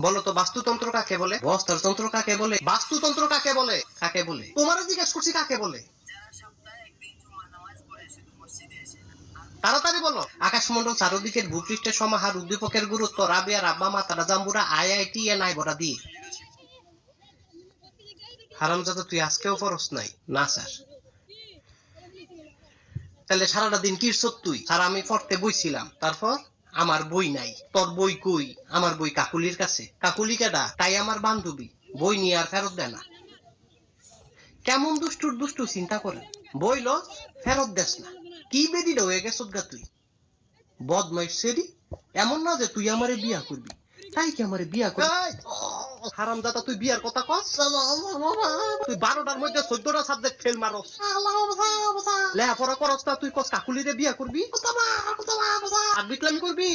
বলো তো বাস্তুতন্ত্র কাকে বলে? বস্ত্রতন্ত্র কাকে বলে? বাস্তুতন্ত্র কাকে বলে? কাকে বলে? তোমারও জিজ্ঞেস করছি কাকে বলে। তাড়াতাড়ি বলো। আকাশমন্ডল চারদিকের ভূপৃষ্ঠের সমাহার, উদ্দীপকের গুরুত্ব, রাবিয়া রাব্বা মাতারা জাম্বুরা আইআইটি এ নাই বড়া দিয়ে। হারামজাদা তুই আজকেও পড়স নাই? না স্যার। তাহলে সারাটা দিন কি করছ তুই? স্যার আমি পড়তে বইছিলাম। তারপর? আমার বই নাই। তোর বই কই? আমার বই কাকুলির কাছে। কাকুলি কেডা? তাই আমার বান্ধবী। বই নিয়ে আর ফেরত দেয় না। কেমন দুষ্টুর দুষ্টু চিন্তা করে। বই ল, ফেরত দেস না। কি বেডিটা হয়ে গেছ গা তুই? বদমাইশ সেরি। এমন না যে তুই আমারে বিয়া করবি। তাই কি আমারে বিয়া করবি? হারামজাদা তুই বিয়ার কথা কস? তুই 12টার মধ্যে 14টা সাবজেক্ট ফেল মারস। লেখাপড়া করস না, তুই কস কাকুলিরে বিয়া করবি? আর বিটলামি করবি?